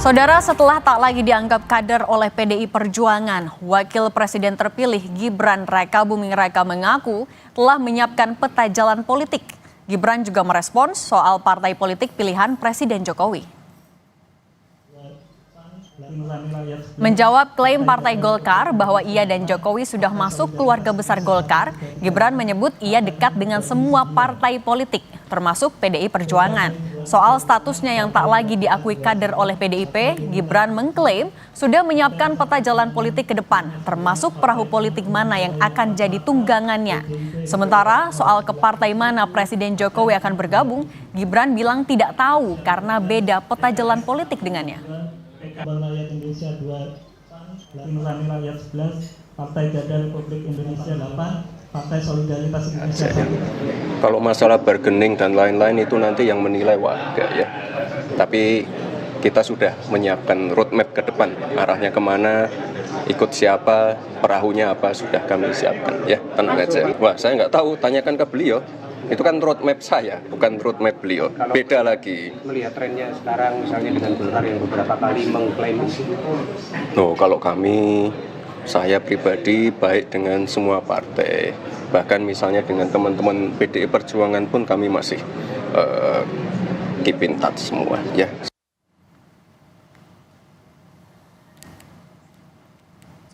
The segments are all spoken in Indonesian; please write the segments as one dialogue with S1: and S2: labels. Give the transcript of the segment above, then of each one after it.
S1: Saudara, setelah tak lagi dianggap kader oleh PDI Perjuangan, Wakil Presiden terpilih Gibran Rakabuming Raka mengaku telah menyiapkan peta jalan politik. Gibran juga merespons soal partai politik pilihan Presiden Jokowi. Menjawab klaim Partai Golkar bahwa ia dan Jokowi sudah masuk keluarga besar Golkar, Gibran menyebut ia dekat dengan semua partai politik, termasuk PDI Perjuangan. Soal statusnya yang tak lagi diakui kader oleh PDIP, Gibran mengklaim sudah menyiapkan peta jalan politik ke depan, termasuk perahu politik mana yang akan jadi tunggangannya. Sementara soal ke partai mana Presiden Jokowi akan bergabung, Gibran bilang tidak tahu karena beda peta jalan politik dengannya.
S2: Rakyat Indonesia 2, Nurani Rakyat 11, Partai Keadilan Republik Indonesia 8, Partai Solidaritas Indonesia 1.
S3: Kalau masalah bargaining dan lain-lain itu nanti yang menilai warga ya. Tapi kita sudah menyiapkan roadmap ke depan, arahnya kemana, ikut siapa, perahunya apa sudah kami siapkan ya. Tenang aja. Wah, saya nggak tahu, tanyakan ke beliau. Itu kan roadmap saya, bukan roadmap beliau. Beda lagi.
S4: Melihat trennya sekarang misalnya dengan Golkar yang beberapa kali mengklaim itu.
S3: Kalau kami, saya pribadi baik dengan semua partai. Bahkan misalnya dengan teman-teman PDI Perjuangan pun kami masih keep in touch semua ya.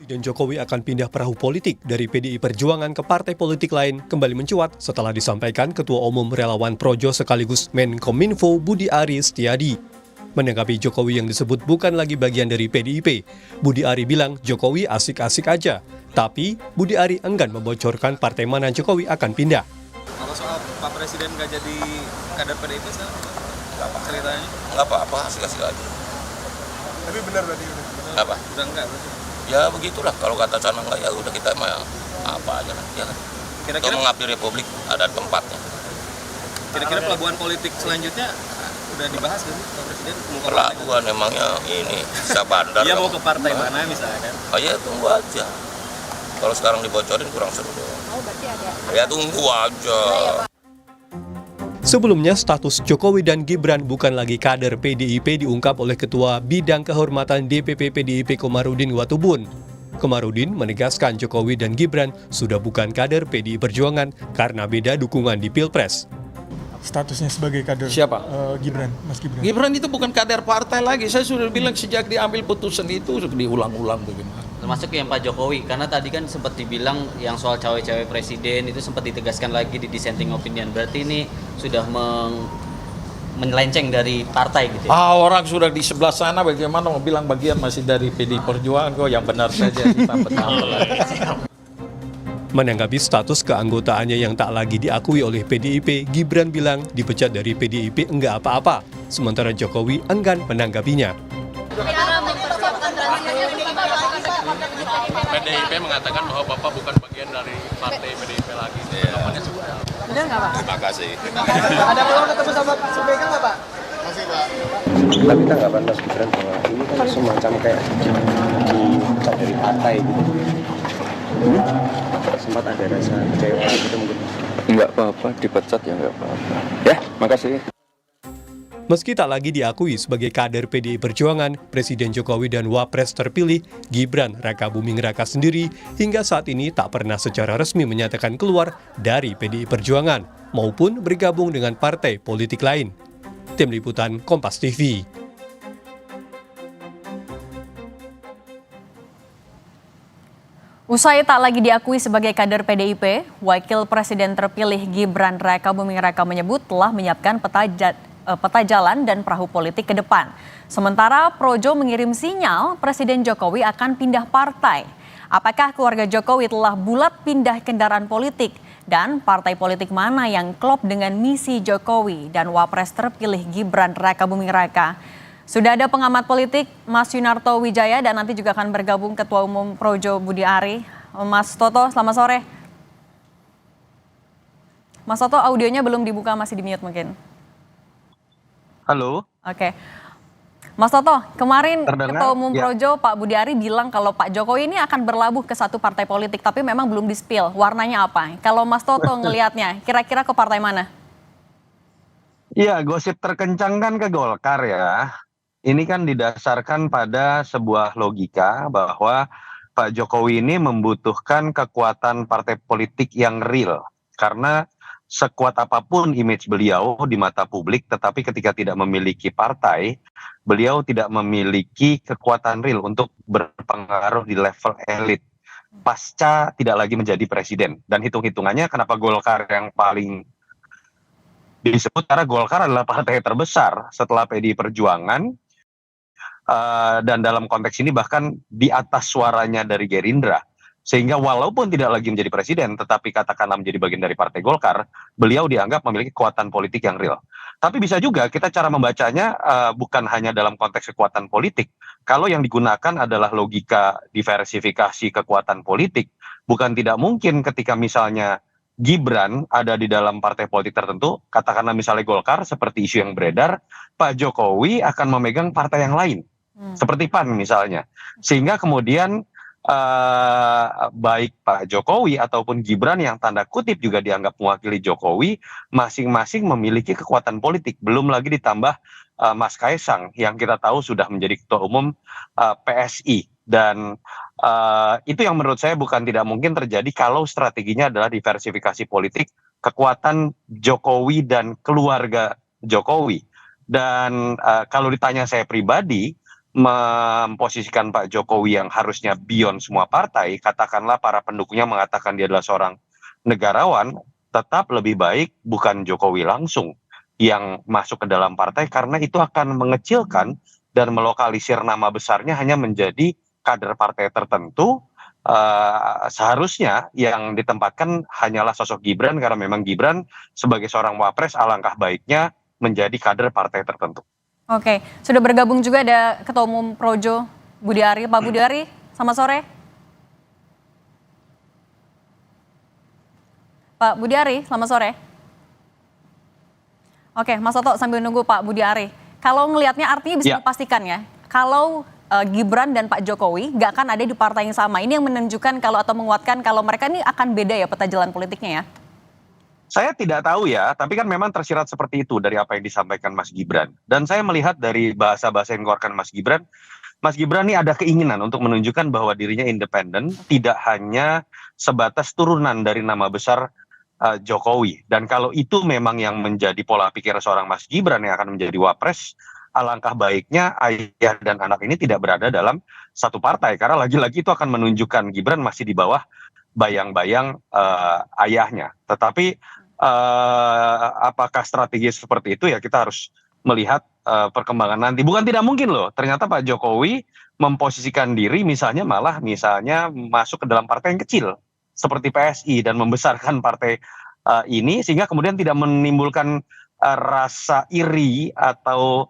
S5: Presiden Jokowi akan pindah perahu politik dari PDI Perjuangan ke partai politik lain kembali mencuat setelah disampaikan Ketua Umum Relawan Projo sekaligus Menkominfo Budi Ari Setiadi. Menanggapi Jokowi yang disebut bukan lagi bagian dari PDIP, Budi Ari bilang Jokowi asik-asik aja. Tapi Budi Ari enggan membocorkan partai mana Jokowi akan pindah.
S6: Kalau soal Pak Presiden nggak jadi kader PDIP sekarang, apa ceritanya?
S7: Nggak apa-apa, asik-asik aja.
S6: Tapi benar berarti udah?
S7: Apa?
S6: Udah enggak berarti?
S7: Ya begitulah, kalau kata sana enggak ya udah kita mah apa aja lah, ya kan. Kira-kira mengabdi Republik ada tempatnya.
S6: Kira-kira pelabuhan politik selanjutnya udah dibahas kan Pak Presiden?
S7: Pelabuhan memangnya ini bisa bandar.
S6: Iya mau ke partai mana misalnya kan?
S7: Oh ya tunggu aja. Kalau sekarang dibocorin kurang seru dong.
S1: Oh, berarti ada.
S7: Ya tunggu aja.
S5: Sebelumnya, status Jokowi dan Gibran bukan lagi kader PDIP diungkap oleh Ketua Bidang Kehormatan DPP PDIP Komarudin Watubun. Komarudin menegaskan Jokowi dan Gibran sudah bukan kader PDI Perjuangan karena beda dukungan di Pilpres.
S8: Statusnya sebagai kader
S9: siapa?
S8: Gibran, Mas Gibran.
S9: Gibran itu bukan kader partai lagi. Saya sudah bilang sejak diambil putusan itu diulang-ulang bagaimana.
S10: Termasuk yang Pak Jokowi, karena tadi kan sempat dibilang yang soal cawe-cawe presiden itu sempat ditegaskan lagi di dissenting opinion. Berarti ini sudah menyelenceng dari partai gitu ya?
S9: Orang sudah di sebelah sana bagaimana mau bilang bagian masih dari PDI Perjuangan kok yang benar saja ditambah lagi.
S5: Menanggapi status keanggotaannya yang tak lagi diakui oleh PDIP, Gibran bilang dipecat dari PDIP enggak apa-apa, sementara Jokowi enggan menanggapinya.
S11: PDIP mengatakan bahwa Bapak bukan bagian dari partai PDIP lagi. Tanggapannya seperti apa?
S7: Benar nggak Pak? Terima kasih.
S6: Ada peluang ketemu sama Sumeka nggak Pak?
S7: Masih Pak.
S3: Tapi tanggapan Mas Gibran bahwa ini kan semacam kayak dipecat dari partai gitu. Sempat ada rasa kecewa gitu mungkin. Enggak apa-apa, dipecat ya enggak apa-apa. Ya, makasih.
S5: Meski tak lagi diakui sebagai kader PDI Perjuangan, Presiden Jokowi dan Wapres terpilih, Gibran Rakabuming Raka sendiri hingga saat ini tak pernah secara resmi menyatakan keluar dari PDI Perjuangan maupun bergabung dengan partai politik lain. Tim Liputan Kompas TV.
S1: Usai tak lagi diakui sebagai kader PDIP, Wakil Presiden terpilih Gibran Rakabuming Raka menyebut telah menyiapkan peta jalan dan perahu politik ke depan. Sementara Projo mengirim sinyal Presiden Jokowi akan pindah partai. Apakah keluarga Jokowi telah bulat pindah kendaraan politik? Dan partai politik mana yang klop dengan misi Jokowi dan Wapres terpilih Gibran Rakabuming Raka? Sudah ada pengamat politik Mas Yunarto Wijaya dan nanti juga akan bergabung Ketua Umum Projo Budi Ari. Mas Toto, selamat sore. Mas Toto, audionya belum dibuka, masih di mute mungkin.
S4: Halo.
S1: Oke. Mas Toto, kemarin
S4: Terdengar?
S1: Ketua Umum
S4: Ya.
S1: Projo Pak Budi Ari bilang kalau Pak Jokowi ini akan berlabuh ke satu partai politik, tapi memang belum di-spill warnanya apa. Kalau Mas Toto ngelihatnya, kira-kira ke partai mana?
S4: Iya, gosip terkencang kan ke Golkar ya.
S12: ini kan didasarkan pada sebuah logika bahwa Pak Jokowi ini membutuhkan kekuatan partai politik yang real. Karena sekuat apapun image beliau di mata publik, tetapi ketika tidak memiliki partai, beliau tidak memiliki kekuatan real untuk berpengaruh di level elit pasca tidak lagi menjadi presiden. Dan hitung-hitungannya kenapa Golkar yang paling disebut, karena Golkar adalah partai terbesar setelah PDI Perjuangan, dan dalam konteks ini bahkan di atas suaranya dari Gerindra. Sehingga walaupun tidak lagi menjadi presiden, tetapi katakanlah menjadi bagian dari Partai Golkar, beliau dianggap memiliki kekuatan politik yang real. Tapi bisa juga kita cara membacanya bukan hanya dalam konteks kekuatan politik. Kalau yang digunakan adalah logika diversifikasi kekuatan politik, bukan tidak mungkin ketika misalnya Gibran ada di dalam partai politik tertentu, katakanlah misalnya Golkar, seperti isu yang beredar, Pak Jokowi akan memegang partai yang lain, seperti PAN misalnya. Sehingga kemudian baik Pak Jokowi ataupun Gibran yang tanda kutip juga dianggap mewakili Jokowi, masing-masing memiliki kekuatan politik. Belum lagi ditambah Mas Kaisang yang kita tahu sudah menjadi ketua umum PSI. Dan itu yang menurut saya bukan tidak mungkin terjadi kalau strateginya adalah diversifikasi politik, kekuatan Jokowi dan keluarga Jokowi. Dan kalau ditanya saya pribadi, memposisikan Pak Jokowi yang harusnya beyond semua partai, katakanlah para pendukungnya mengatakan dia adalah seorang negarawan, tetap lebih baik bukan Jokowi langsung yang masuk ke dalam partai, karena itu akan mengecilkan dan melokalisir nama besarnya hanya menjadi kader partai tertentu. Seharusnya yang ditempatkan hanyalah sosok Gibran, karena memang Gibran sebagai seorang wapres alangkah baiknya menjadi kader partai tertentu.
S1: Oke, sudah bergabung juga ada Ketua Umum Projo, Budi Ari. Pak Budi Ari, selamat sore. Pak Budi Ari, selamat sore. Oke, Mas Toto sambil nunggu Pak Budi Ari. Kalau ngelihatnya artinya bisa dipastikan ya, kalau Gibran dan Pak Jokowi nggak akan ada di partai yang sama. Ini yang menunjukkan kalau atau menguatkan kalau mereka ini akan beda ya peta jalan politiknya ya?
S12: Saya tidak tahu ya, tapi kan memang tersirat seperti itu dari apa yang disampaikan Mas Gibran. Dan saya melihat dari bahasa-bahasa yang dikeluarkan Mas Gibran ini ada keinginan untuk menunjukkan bahwa dirinya independen, tidak hanya sebatas turunan dari nama besar Jokowi. Dan kalau itu memang yang menjadi pola pikir seorang Mas Gibran yang akan menjadi wapres, alangkah baiknya ayah dan anak ini tidak berada dalam satu partai. Karena lagi-lagi itu akan menunjukkan Gibran masih di bawah bayang-bayang ayahnya. Tetapi apakah strategi seperti itu ya kita harus melihat perkembangan nanti. Bukan tidak mungkin loh, ternyata Pak Jokowi memposisikan diri misalnya masuk ke dalam partai yang kecil seperti PSI dan membesarkan partai ini sehingga kemudian tidak menimbulkan rasa iri atau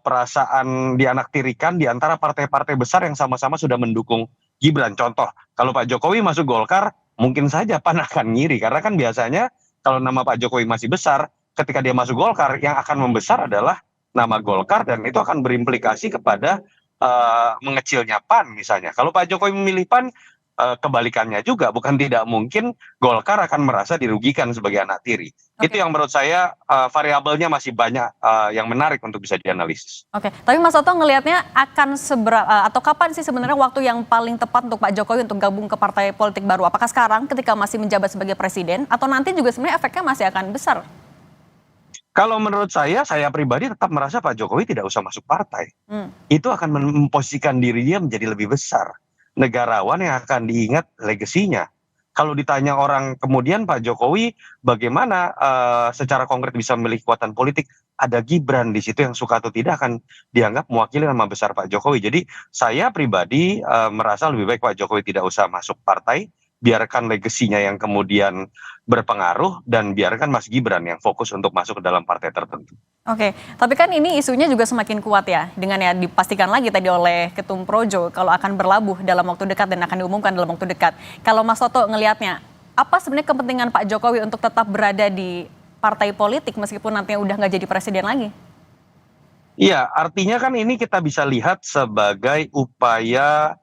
S12: perasaan dianaktirikan di antara partai-partai besar yang sama-sama sudah mendukung Gibran. Contoh, kalau Pak Jokowi masuk Golkar, mungkin saja PAN akan ngiri. Karena kan biasanya kalau nama Pak Jokowi masih besar, ketika dia masuk Golkar, yang akan membesar adalah nama Golkar. Dan itu akan berimplikasi kepada mengecilnya PAN misalnya. Kalau Pak Jokowi memilih PAN, kebalikannya juga. Bukan tidak mungkin Golkar akan merasa dirugikan sebagai anak tiri. Itu yang menurut saya variabelnya masih banyak yang menarik untuk bisa dianalisis.
S1: Oke, tapi Mas Toto ngelihatnya akan atau kapan sih sebenarnya waktu yang paling tepat untuk Pak Jokowi untuk gabung ke partai politik baru? Apakah sekarang ketika masih menjabat sebagai presiden atau nanti juga sebenarnya efeknya masih akan besar?
S12: Kalau menurut saya pribadi tetap merasa Pak Jokowi tidak usah masuk partai. Itu akan memposisikan diri dia menjadi lebih besar. Negarawan yang akan diingat legasinya. Kalau ditanya orang kemudian Pak Jokowi bagaimana secara konkret bisa memiliki kekuatan politik, ada Gibran di situ yang suka atau tidak akan dianggap mewakili nama besar Pak Jokowi. Jadi saya pribadi merasa lebih baik Pak Jokowi tidak usah masuk partai, biarkan legasinya yang kemudian berpengaruh dan biarkan Mas Gibran yang fokus untuk masuk ke dalam partai tertentu.
S1: Oke, tapi kan ini isunya juga semakin kuat ya, dengan ya dipastikan lagi tadi oleh Ketum Projo kalau akan berlabuh dalam waktu dekat dan akan diumumkan dalam waktu dekat. Kalau Mas Toto ngelihatnya, apa sebenarnya kepentingan Pak Jokowi untuk tetap berada di partai politik meskipun nantinya udah nggak jadi presiden lagi?
S12: Iya, artinya kan ini kita bisa lihat sebagai upaya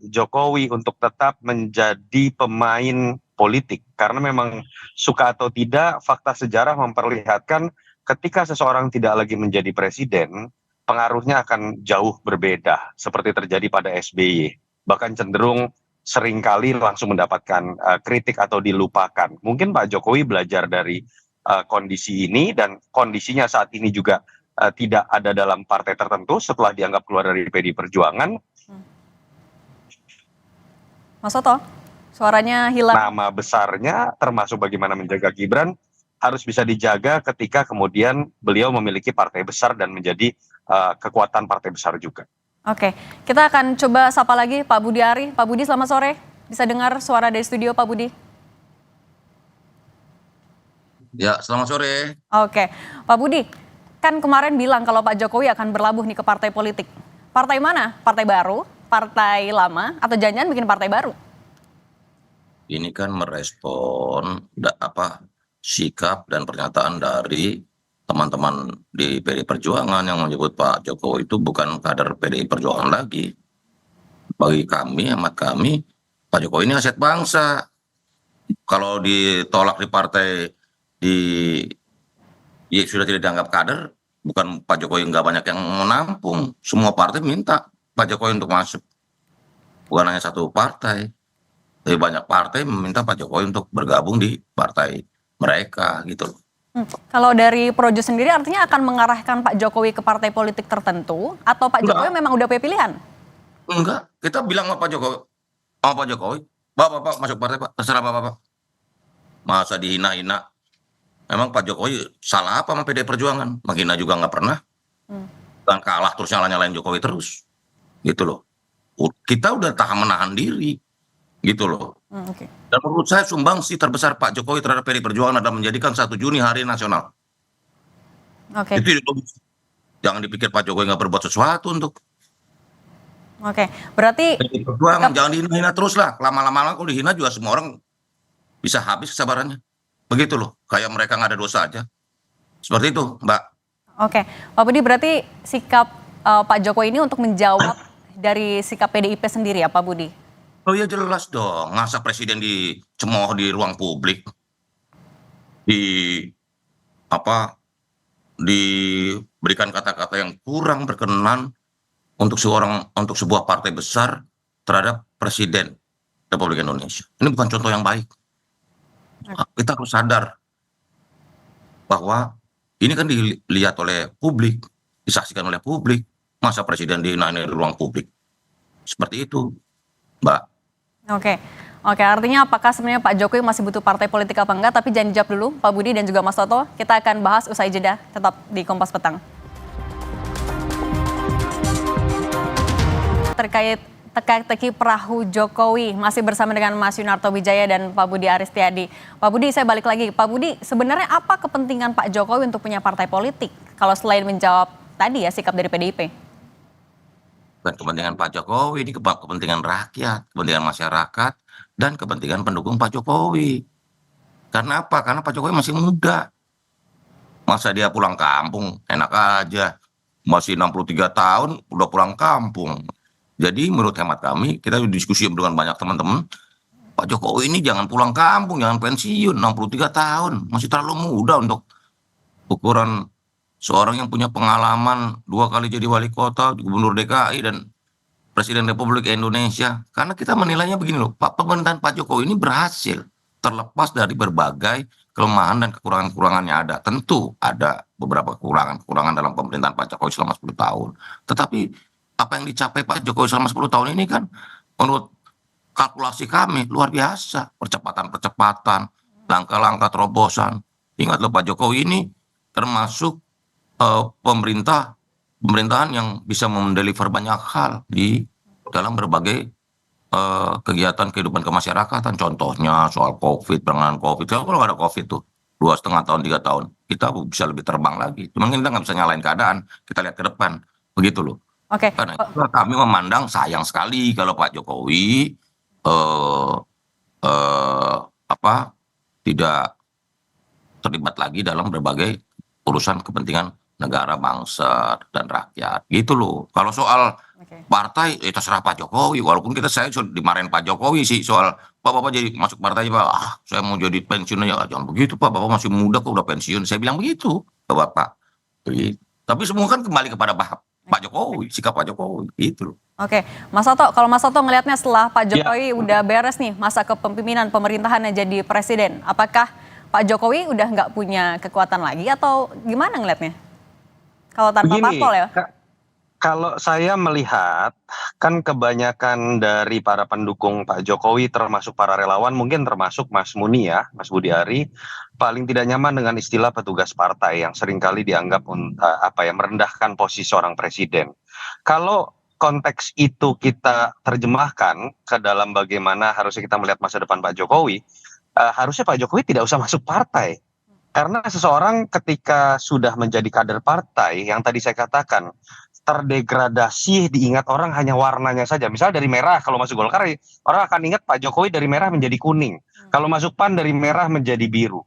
S12: Jokowi untuk tetap menjadi pemain politik. Karena memang suka atau tidak, fakta sejarah memperlihatkan ketika seseorang tidak lagi menjadi presiden, pengaruhnya akan jauh berbeda seperti terjadi pada SBY. Bahkan cenderung seringkali langsung mendapatkan kritik atau dilupakan. Mungkin Pak Jokowi belajar dari kondisi ini, dan kondisinya saat ini juga tidak ada dalam partai tertentu setelah dianggap keluar dari PDI Perjuangan.
S1: Mas Soto, suaranya hilang.
S12: Nama besarnya termasuk bagaimana menjaga Gibran harus bisa dijaga ketika kemudian beliau memiliki partai besar dan menjadi kekuatan partai besar juga.
S1: Oke, kita akan coba sapa lagi Pak Budi Ari. Pak Budi, selamat sore. Bisa dengar suara dari studio, Pak Budi?
S7: Ya, selamat sore.
S1: Oke, Pak Budi, kan kemarin bilang kalau Pak Jokowi akan berlabuh nih ke partai politik. Partai mana? Partai baru, partai lama, atau jangan-jangan bikin partai baru?
S7: Ini kan merespon sikap dan pernyataan dari teman-teman di PDI Perjuangan yang menyebut Pak Jokowi itu bukan kader PDI Perjuangan lagi. Bagi kami, hemat kami, Pak Jokowi ini aset bangsa. Kalau ditolak di partai, sudah tidak dianggap kader, bukan Pak Jokowi nggak banyak yang menampung. Semua partai minta Pak Jokowi untuk masuk. Bukan hanya satu partai, tapi banyak partai meminta Pak Jokowi untuk bergabung di partai mereka gitu loh.
S1: Kalau dari Projo sendiri artinya akan mengarahkan Pak Jokowi ke partai politik tertentu atau Pak Jokowi memang udah punya pilihan?
S7: Enggak, kita bilang sama Pak Jokowi, Bapak masuk partai Pak, terserah Bapak. Masa dihina-hina? Memang Pak Jokowi salah apa sama PDI Perjuangan? Menghina juga nggak pernah. Dan kalah terus nyalain Jokowi terus. Gitu loh. Kita udah tahan menahan diri. Gitu loh.
S1: Okay.
S7: Dan menurut saya sumbangsi terbesar Pak Jokowi terhadap PDI Perjuangan adalah menjadikan 1 Juni hari nasional.
S1: Oke.
S7: Itu jangan dipikir Pak Jokowi nggak berbuat sesuatu untuk.
S1: Oke, berarti
S7: PDI Perjuangan jangan dihina terus lah. Lama-lama kalau dihina juga semua orang bisa habis kesabarannya. Begitu loh, kayak mereka nggak ada dosa aja. Seperti itu, Mbak.
S1: Oke, Pak Budi, berarti sikap Pak Jokowi ini untuk menjawab dari sikap PDIP sendiri ya Pak Budi?
S7: Oh ya jelas dong, masa presiden dicemooh di ruang publik, diberikan kata-kata yang kurang berkenan untuk sebuah partai besar terhadap Presiden Republik Indonesia. Ini bukan contoh yang baik. Kita harus sadar bahwa ini kan dilihat oleh publik, disaksikan oleh publik, masa presiden dihina di ruang publik. Seperti itu, Mbak.
S1: Oke, artinya apakah sebenarnya Pak Jokowi masih butuh partai politik apa enggak? Tapi jangan dijawab dulu, Pak Budi dan juga Mas Toto. Kita akan bahas usai jeda, tetap di Kompas Petang. Terkait teka-teki perahu Jokowi, masih bersama dengan Mas Yunarto Wijaya dan Pak Budi Aristiadi. Pak Budi, saya balik lagi. Pak Budi, sebenarnya apa kepentingan Pak Jokowi untuk punya partai politik? Kalau selain menjawab tadi ya sikap dari PDIP.
S7: Bukan kepentingan Pak Jokowi, ini kepentingan rakyat, kepentingan masyarakat, dan kepentingan pendukung Pak Jokowi. Karena apa? Karena Pak Jokowi masih muda. Masa dia pulang kampung, enak aja. Masih 63 tahun, udah pulang kampung. Jadi menurut hemat kami, kita diskusi dengan banyak teman-teman, Pak Jokowi ini jangan pulang kampung, jangan pensiun, 63 tahun. Masih terlalu muda untuk ukuran seorang yang punya pengalaman 2 kali jadi wali kota, gubernur DKI, dan Presiden Republik Indonesia. Karena kita menilainya begini loh, pemerintahan Pak Jokowi ini berhasil terlepas dari berbagai kelemahan dan kekurangan-kekurangannya ada. Tentu ada beberapa kekurangan dalam pemerintahan Pak Jokowi selama 10 tahun. Tetapi apa yang dicapai Pak Jokowi selama 10 tahun ini kan menurut kalkulasi kami luar biasa. Percepatan, langkah-langkah terobosan. Ingat loh, Pak Jokowi ini termasuk pemerintahan yang bisa mendeliver banyak hal di dalam berbagai kegiatan kehidupan kemasyarakatan. Contohnya soal COVID, penanganan COVID. Kalau nggak ada COVID tuh 2,5 tahun, 3 tahun, kita bisa lebih terbang lagi. Cuma kita nggak bisa nyalain keadaan. Kita lihat ke depan, begitu loh.
S1: Oke.
S7: Karena itu kami memandang sayang sekali kalau Pak Jokowi tidak terlibat lagi dalam berbagai urusan kepentingan negara, bangsa, dan rakyat. Gitu loh. Kalau soal partai, terserah Pak Jokowi. Walaupun saya sudah dimarahin Pak Jokowi sih soal, Pak, Bapak jadi masuk partai, Pak. Saya mau jadi pensiun aja. Jangan begitu, Pak. Bapak masih muda kok udah pensiun. Saya bilang begitu ke Bapak. Tapi semua kan kembali kepada Pak Jokowi, sikap Pak Jokowi, itu loh.
S1: Oke, Mas Toto, kalau Mas Toto ngelihatnya setelah Pak Jokowi udah beres nih masa kepemimpinan pemerintahannya jadi presiden, apakah Pak Jokowi udah nggak punya kekuatan lagi atau gimana ngelihatnya? Kalau tanpa parpol ya?
S12: Kalau saya melihat, kan kebanyakan dari para pendukung Pak Jokowi termasuk para relawan, mungkin termasuk Mas Muni ya, Mas Budi Ari, paling tidak nyaman dengan istilah petugas partai yang seringkali dianggap merendahkan posisi seorang presiden. Kalau konteks itu kita terjemahkan ke dalam bagaimana harusnya kita melihat masa depan Pak Jokowi, harusnya Pak Jokowi tidak usah masuk partai. Karena seseorang ketika sudah menjadi kader partai, yang tadi saya katakan, terdegradasi diingat orang hanya warnanya saja. Misalnya dari merah, kalau masuk Golkar, orang akan ingat Pak Jokowi dari merah menjadi kuning. Kalau masuk PAN dari merah menjadi biru.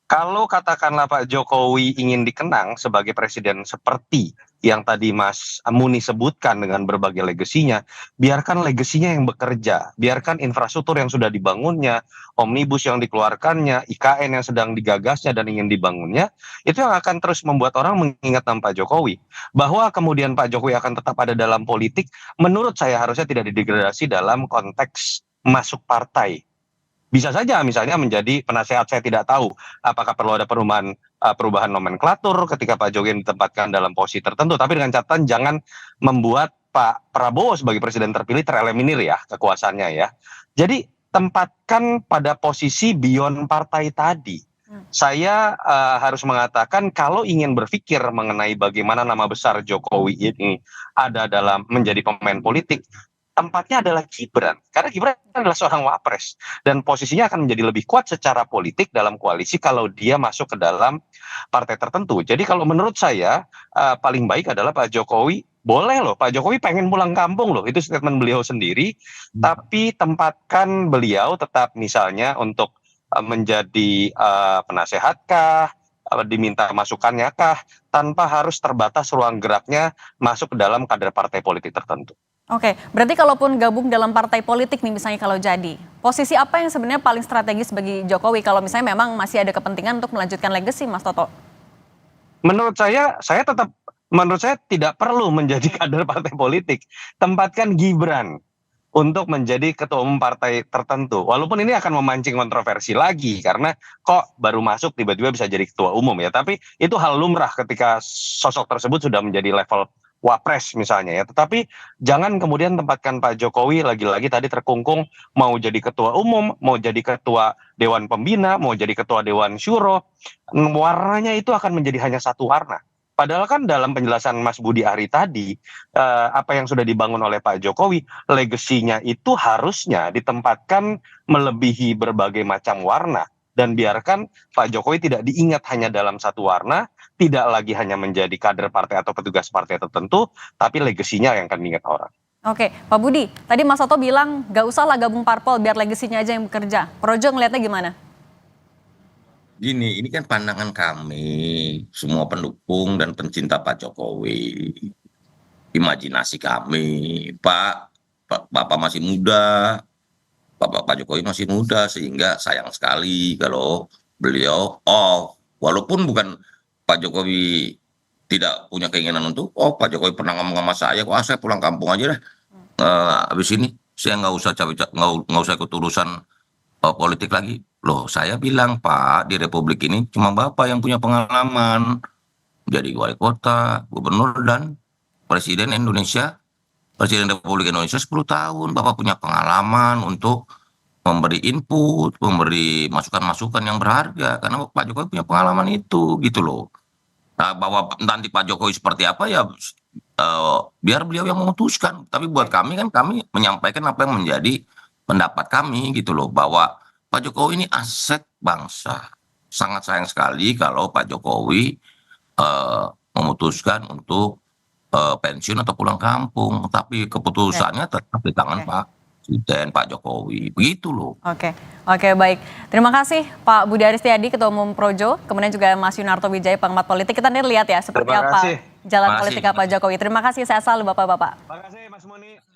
S12: Kalau katakanlah Pak Jokowi ingin dikenang sebagai presiden seperti yang tadi Mas Muni sebutkan dengan berbagai legasinya, biarkan legasinya yang bekerja, biarkan infrastruktur yang sudah dibangunnya, omnibus yang dikeluarkannya, IKN yang sedang digagasnya dan ingin dibangunnya, itu yang akan terus membuat orang mengingat nama Pak Jokowi. Bahwa kemudian Pak Jokowi akan tetap ada dalam politik, menurut saya harusnya tidak didegradasi dalam konteks masuk partai. Bisa saja misalnya menjadi penasehat, saya tidak tahu apakah perlu ada perubahan nomenklatur ketika Pak Jokowi ditempatkan dalam posisi tertentu, tapi dengan catatan jangan membuat Pak Prabowo sebagai presiden terpilih tereliminir ya kekuasaannya ya. Jadi tempatkan pada posisi beyond partai tadi. Saya harus mengatakan kalau ingin berpikir mengenai bagaimana nama besar Jokowi ini ada dalam menjadi pemain politik, tempatnya adalah Gibran, karena Gibran adalah seorang wapres dan posisinya akan menjadi lebih kuat secara politik dalam koalisi kalau dia masuk ke dalam partai tertentu. Jadi kalau menurut saya paling baik adalah Pak Jokowi, boleh loh Pak Jokowi pengen pulang kampung loh, itu statement beliau sendiri, tapi tempatkan beliau tetap misalnya untuk menjadi penasehatkah, diminta masukannya kah, tanpa harus terbatas ruang geraknya masuk ke dalam kader partai politik tertentu.
S1: Oke, berarti kalaupun gabung dalam partai politik nih misalnya kalau jadi, posisi apa yang sebenarnya paling strategis bagi Jokowi kalau misalnya memang masih ada kepentingan untuk melanjutkan legasi, Mas Toto?
S12: Menurut saya tidak perlu menjadi kader partai politik. Tempatkan Gibran untuk menjadi ketua umum partai tertentu. Walaupun ini akan memancing kontroversi lagi karena kok baru masuk tiba-tiba bisa jadi ketua umum ya. Tapi itu hal lumrah ketika sosok tersebut sudah menjadi level wapres misalnya ya, tetapi jangan kemudian tempatkan Pak Jokowi lagi-lagi tadi terkungkung mau jadi ketua umum, mau jadi ketua Dewan Pembina, mau jadi ketua Dewan Syuro, warnanya itu akan menjadi hanya satu warna. Padahal kan dalam penjelasan Mas Budi Ari tadi, apa yang sudah dibangun oleh Pak Jokowi, legasinya itu harusnya ditempatkan melebihi berbagai macam warna. Dan biarkan Pak Jokowi tidak diingat hanya dalam satu warna, tidak lagi hanya menjadi kader partai atau petugas partai tertentu, tapi legasinya yang akan diingat orang.
S1: Oke, Pak Budi, tadi Mas Toto bilang gak usah lah gabung parpol, biar legasinya aja yang bekerja. Projo ngeliatnya gimana?
S7: Gini, ini kan pandangan kami, semua pendukung dan pencinta Pak Jokowi. Imajinasi kami, Bapak masih muda, Pak Jokowi masih muda, sehingga sayang sekali kalau beliau walaupun bukan Pak Jokowi tidak punya keinginan untuk Pak Jokowi pernah ngomong sama saya, saya pulang kampung aja deh, habis ini saya nggak usah ikut urusan politik lagi. Loh, saya bilang Pak, di Republik ini cuma Bapak yang punya pengalaman jadi wali kota, gubernur dan presiden Indonesia. Presiden Republik Indonesia 10 tahun, Bapak punya pengalaman untuk memberi input, memberi masukan-masukan yang berharga, karena Pak Jokowi punya pengalaman itu, gitu loh. Nah, bahwa nanti Pak Jokowi seperti apa ya, biar beliau yang memutuskan. Tapi buat kami kan, kami menyampaikan apa yang menjadi pendapat kami, gitu loh, bahwa Pak Jokowi ini aset bangsa. Sangat sayang sekali kalau Pak Jokowi memutuskan untuk pensiun atau pulang kampung, tapi keputusannya tetap di tangan Pak Presiden, Pak Jokowi, begitu loh.
S1: Oke, baik. Terima kasih Pak Budi Ari Setiadi, Ketua Umum Projo, kemudian juga Mas Yunarto Wijaya, pengamat politik. Kita lihat ya seperti apa jalan politik Pak Jokowi. Terima kasih, sehat selalu Bapak-Bapak.
S12: Terima kasih Mas Muni.